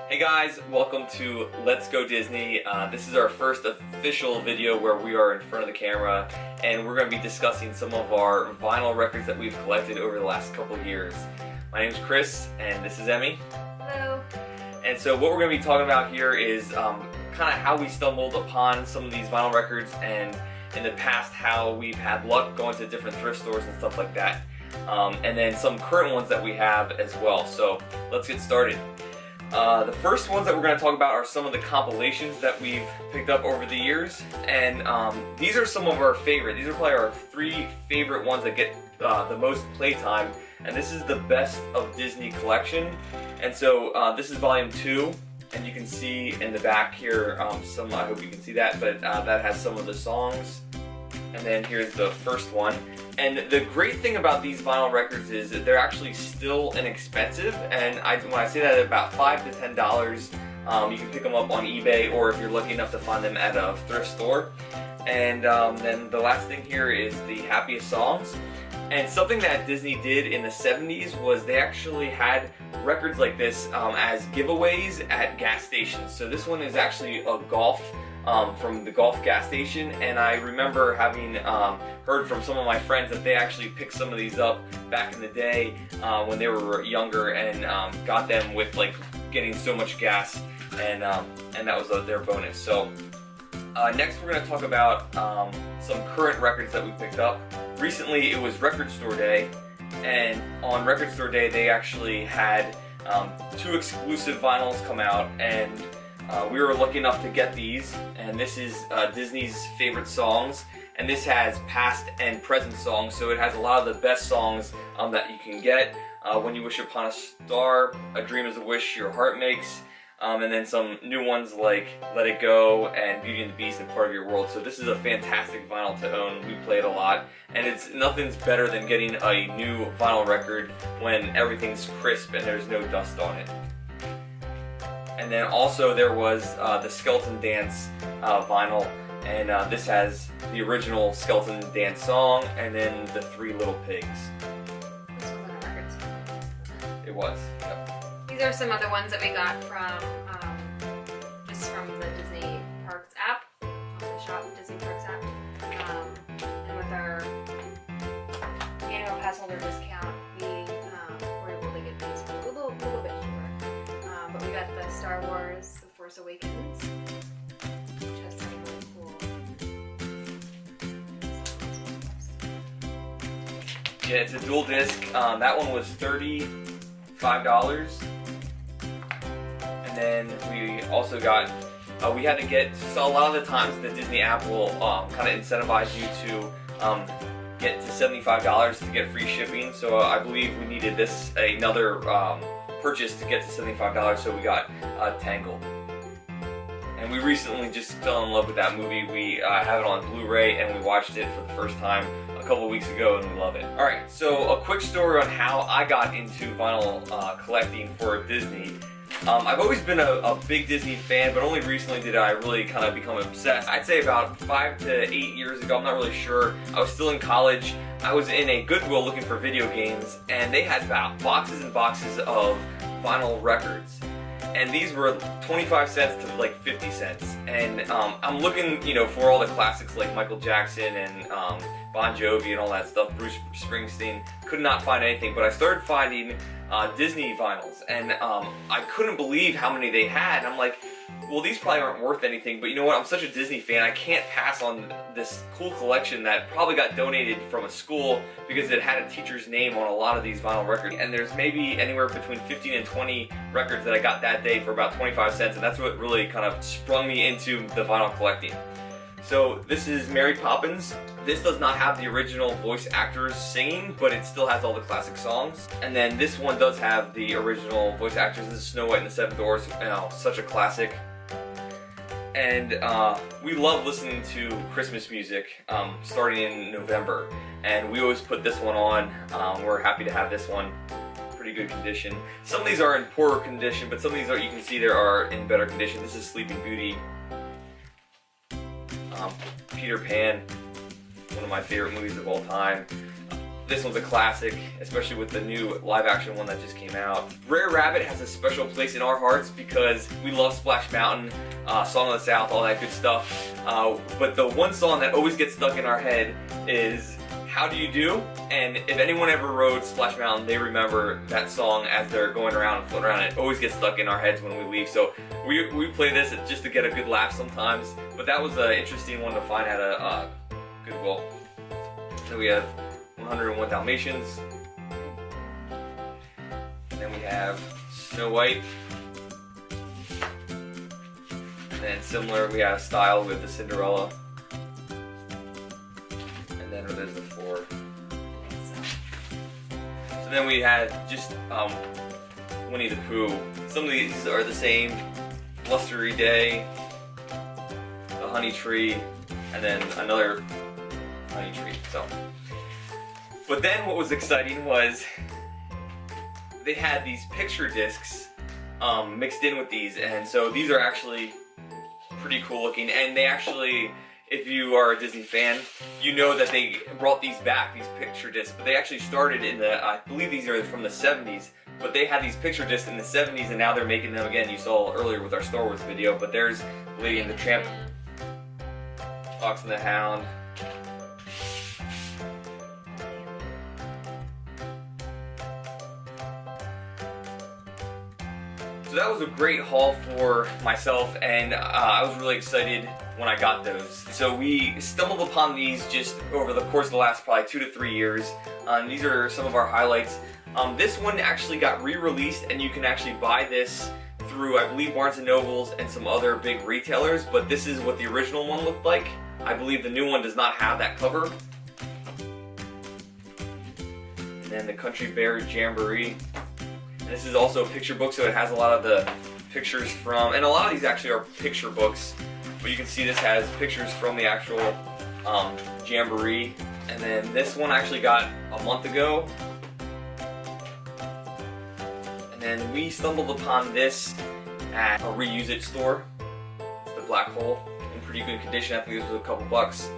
Hey guys, welcome to Let's Go Disney. This is our first official video where we are in front of the camera, and we're going to be discussing some of our vinyl records that we've collected over the last couple of years. My name is Chris, and this is Emmy. Hello. And so what we're going to be talking about here is kind of how we stumbled upon some of these vinyl records, and in the past how we've had luck going to different thrift stores and stuff like that. And then some current ones that we have as well. So let's get started. The first ones that we're going to talk about are some of the compilations that we've picked up over the years, and these are some of our favorite. These are probably our 3 favorite ones that get the most playtime, and this is the Best of Disney collection. And so this is volume 2, and you can see in the back here some, I hope you can see that, but that has some of the songs. And then here's the first one. And the great thing about these vinyl records is that they're actually still inexpensive, and when I say that, about $5 to $10, you can pick them up on eBay, or if you're lucky enough to find them at a thrift store. And then the last thing here is the happiest songs. And something that Disney did in the 70s was they actually had records like this as giveaways at gas stations. So this one is actually a golf from the golf gas station, and I remember having heard from some of my friends that they actually picked some of these up back in the day when they were younger, and got them with like getting so much gas, and that was their bonus. So next we're going to talk about some current records that we picked up. Recently it was Record Store Day, and on Record Store Day they actually had 2 exclusive vinyls come out, and we were lucky enough to get these, and this is Disney's favorite songs, and this has past and present songs, so it has a lot of the best songs that you can get. When You Wish Upon a Star, A Dream Is a Wish Your Heart Makes, and then some new ones like Let It Go and Beauty and the Beast and Part of Your World. So this is a fantastic vinyl to own. We play it a lot, and nothing's better than getting a new vinyl record when everything's crisp and there's no dust on it. And then also there was the Skeleton Dance vinyl, and this has the original Skeleton Dance song and then the 3 Little Pigs. This was on a record store. It was, yep. These are some other ones that we got from just from the Disney Parks app, the shop Disney Parks app, and with our annual pass holder discount, we were able to get these for a little bit cheaper. But we got the Star Wars: The Force Awakens, which has some really cool. Yeah, it's a dual disc. That one was $35. And then we also got, we had to get, so a lot of the times the Disney app will kind of incentivize you to get to $75 to get free shipping. So I believe we needed another purchase to get to $75, so we got Tangled. And we recently just fell in love with that movie. We have it on Blu-ray, and we watched it for the first time a couple weeks ago, and we love it. Alright, so a quick story on how I got into vinyl collecting for Disney. I've always been a big Disney fan, but only recently did I really kind of become obsessed. I'd say about 5 to 8 years ago, I'm not really sure. I was still in college. I was in a Goodwill looking for video games, and they had about boxes and boxes of vinyl records. And these were 25 cents to like 50 cents. And I'm looking, for all the classics like Michael Jackson and Bon Jovi and all that stuff, Bruce Springsteen. Could not find anything, but I started finding Disney vinyls, and I couldn't believe how many they had. And I'm like, well, these probably aren't worth anything, but you know what, I'm such a Disney fan, I can't pass on this cool collection that probably got donated from a school because it had a teacher's name on a lot of these vinyl records. And there's maybe anywhere between 15 and 20 records that I got that day for about 25 cents, and that's what really kind of sprung me into the vinyl collecting. So this is Mary Poppins. This does not have the original voice actors singing, but it still has all the classic songs. And then this one does have the original voice actors. This is Snow White and the 7 Dwarfs. Such a classic. And we love listening to Christmas music starting in November. And we always put this one on. We're happy to have this one. Pretty good condition. Some of these are in poorer condition, but some of these you can see they are in better condition. This is Sleeping Beauty. Peter Pan, one of my favorite movies of all time. This one's a classic, especially with the new live-action one that just came out. Brer Rabbit has a special place in our hearts because we love Splash Mountain, Song of the South, all that good stuff. But the one song that always gets stuck in our head is How Do You Do? And if anyone ever rode Splash Mountain, they remember that song as they're going around and floating around. It always gets stuck in our heads when we leave. So we play this just to get a good laugh sometimes. But that was an interesting one to find at a Goodwill. Then we have 101 Dalmatians. And then we have Snow White. And then similar, we have Style with the Cinderella. And then there's the 4. So then we had just Winnie the Pooh. Some of these are the same. Blustery Day, the Honey Tree, and then another Honey Tree. So, but then what was exciting was they had these picture discs mixed in with these, and so these are actually pretty cool looking. And they actually, if you are a Disney fan, you know that they brought these back, these picture discs, but they actually started in the, I believe these are from the 70s, but they had these picture discs in the 70s and now they're making them again. You saw earlier with our Star Wars video, but there's Lady and the Tramp, Fox and the Hound. So that was a great haul for myself, and I was really excited when I got those. So we stumbled upon these just over the course of the last probably 2 to 3 years. These are some of our highlights. This one actually got re-released, and you can actually buy this through, I believe, Barnes & Nobles and some other big retailers, but this is what the original one looked like. I believe the new one does not have that cover. And then the Country Bear Jamboree. And this is also a picture book, so it has a lot of the pictures from, and a lot of these actually are picture books, but you can see this has pictures from the actual Jamboree. And then this one I actually got a month ago. And then we stumbled upon this at a reuse it store. It's the Black Hole, in pretty good condition. I think this was a couple bucks.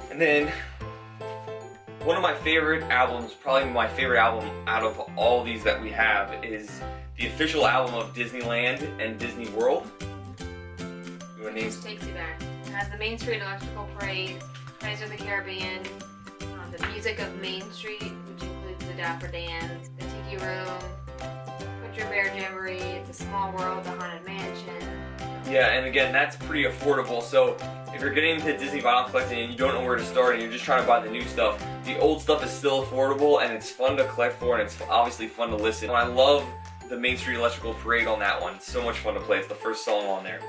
And then one of my favorite albums, probably my favorite album out of all these that we have, is the official album of Disneyland and Disney World. Which takes you back. It has the Main Street Electrical Parade, Pirates of the Caribbean, the music of Main Street, which includes the Dapper Dans, the Tiki Room, Country Bear Jamboree, the Small World, the Haunted Mansion. Yeah, and again, that's pretty affordable. So if you're getting into Disney vinyl collecting and you don't know where to start and you're just trying to buy the new stuff, the old stuff is still affordable and it's fun to collect for, and it's obviously fun to listen. I love the Main Street Electrical Parade on that one. It's so much fun to play. It's the first song on there.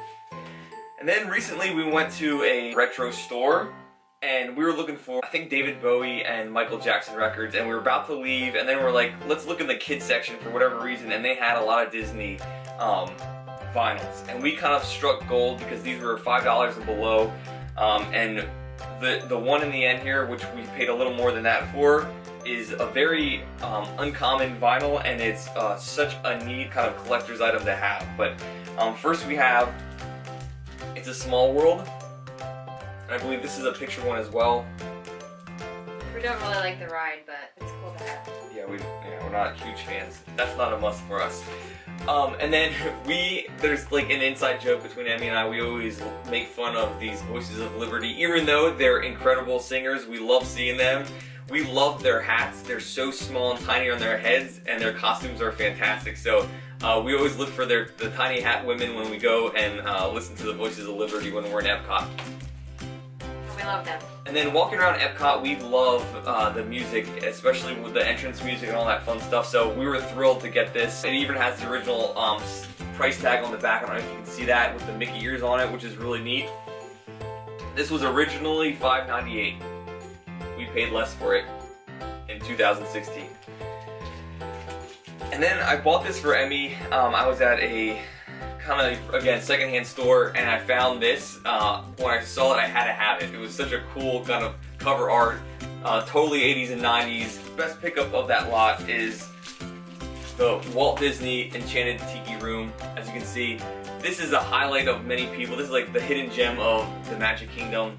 And then recently we went to a retro store and we were looking for, I think, David Bowie and Michael Jackson records, and we were about to leave, and then we're like, let's look in the kids section for whatever reason, and they had a lot of Disney vinyls, and we kind of struck gold because these were $5 and below, and the one in the end here, which we paid a little more than that for, is a very uncommon vinyl, and it's such a neat kind of collector's item to have. But first we have It's a Small World, and I believe this is a picture one as well. We don't really like the ride, but it's cool to have. Yeah, we're not huge fans. That's not a must for us. And then there's like an inside joke between Emmy and I. We always make fun of these Voices of Liberty, even though they're incredible singers. We love seeing them. We love their hats. They're so small and tiny on their heads, and their costumes are fantastic. So we always look for the tiny hat women when we go and listen to the Voices of Liberty when we're in Epcot. We love them. And then walking around Epcot, we love the music, especially with the entrance music and all that fun stuff. So we were thrilled to get this. It even has the original price tag on the back. I don't know if you can see that with the Mickey ears on it, which is really neat. This was originally $5.98. We paid less for it in 2016. And then I bought this for Emmy. I was at a kind of, again, secondhand store, and I found this. When I saw it, I had to have it. It was such a cool kind of cover art, totally 80s and 90s. Best pickup of that lot is the Walt Disney Enchanted Tiki Room. As you can see, this is a highlight of many people. This is like the hidden gem of the Magic Kingdom.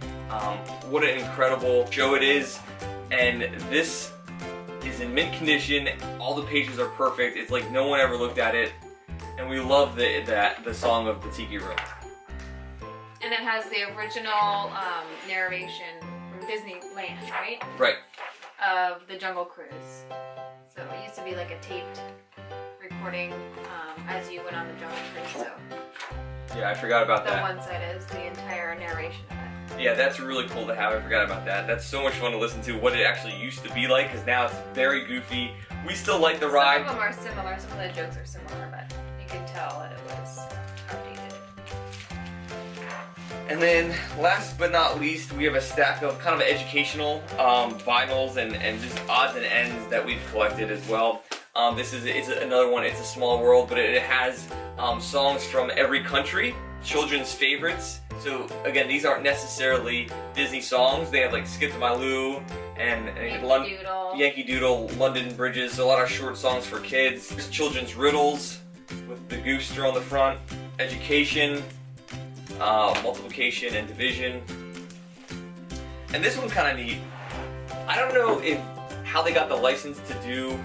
What an incredible show it is. and this is in mint condition. All the pages are perfect. It's like no one ever looked at it, and we love the song of the Tiki Room. And it has the original narration from Disneyland, right? Right. Of the Jungle Cruise. So it used to be like a taped recording as you went on the Jungle Cruise. So yeah, I forgot about that. The one side is the entire narration of it. Yeah, that's really cool to have. I forgot about that. That's so much fun to listen to what it actually used to be like, because now it's very goofy. We still like the ride. Some of them are similar. Some of the jokes are similar, but you can tell that it was outdated. And then, last but not least, we have a stack of kind of educational vinyls and just odds and ends that we've collected as well. It's another one. It's a small world, but it has songs from every country, children's favorites. So again, these aren't necessarily Disney songs. They have like Skip to My Lou and Yankee Doodle, London Bridges. So a lot of short songs for kids. There's children's riddles with the Gooster on the front, education, multiplication and division. And this one's kind of neat. I don't know how they got the license to do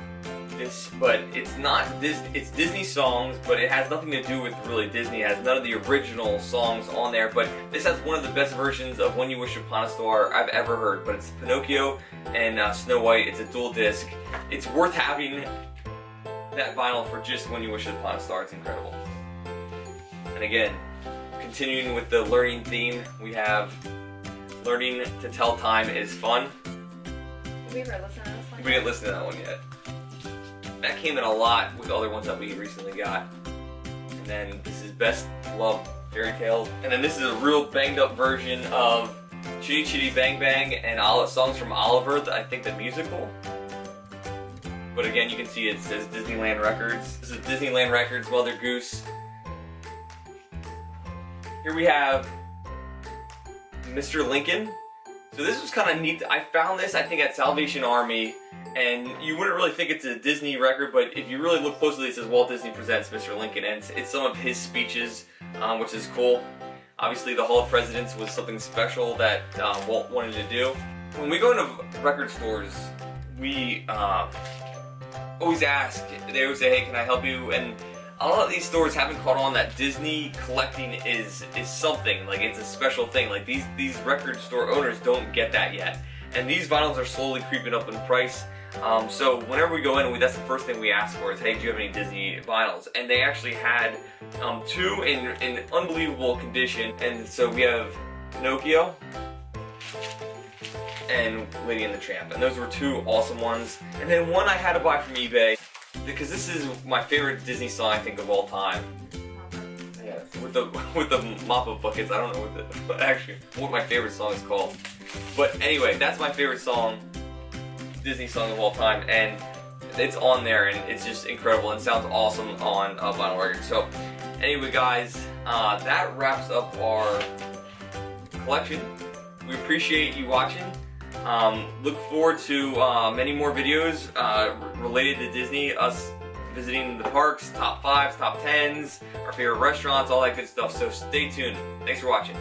this, but it's not it's Disney songs, but it has nothing to do with really Disney. It has none of the original songs on there, but this has one of the best versions of When You Wish Upon a Star I've ever heard. But it's Pinocchio and Snow White. It's a dual disc. It's worth having that vinyl for just When You Wish Upon a Star. It's incredible. And again, continuing with the learning theme, we have learning to tell time is fun. Did we ever listen to this one? We didn't listen to that one yet. That came in a lot with the other ones that we recently got. And then this is Best Loved Fairy Tales. And then this is a real banged up version of Chitty Chitty Bang Bang and songs from Oliver, I think the musical. But again, you can see it says Disneyland Records. This is Disneyland Records, Mother Goose. Here we have Mr. Lincoln. So this was kind of neat. I found this, I think, at Salvation Army, and you wouldn't really think it's a Disney record, but if you really look closely, it says Walt Disney Presents Mr. Lincoln, and it's some of his speeches, which is cool. Obviously, the Hall of Presidents was something special that Walt wanted to do. When we go into record stores, we always ask, they always say, hey, can I help you? And a lot of these stores haven't caught on that Disney collecting is something, like it's a special thing. Like these record store owners don't get that yet. And these vinyls are slowly creeping up in price. So whenever we go in, that's the first thing we ask for is, hey, do you have any Disney vinyls? And they actually had two in unbelievable condition. And so we have Pinocchio and Lady and the Tramp. And those were two awesome ones. And then one I had to buy from eBay, because this is my favorite Disney song, I think, of all time. Yeah, with the mop-up buckets. I don't know what my favorite song is called. But anyway, that's my favorite song, Disney song of all time, and it's on there, and it's just incredible and sounds awesome on a vinyl record. So anyway, guys, that wraps up our collection. We appreciate you watching. Look forward to many more videos related to Disney, us visiting the parks, top 5s, top 10s, our favorite restaurants, all that good stuff. So stay tuned. Thanks for watching.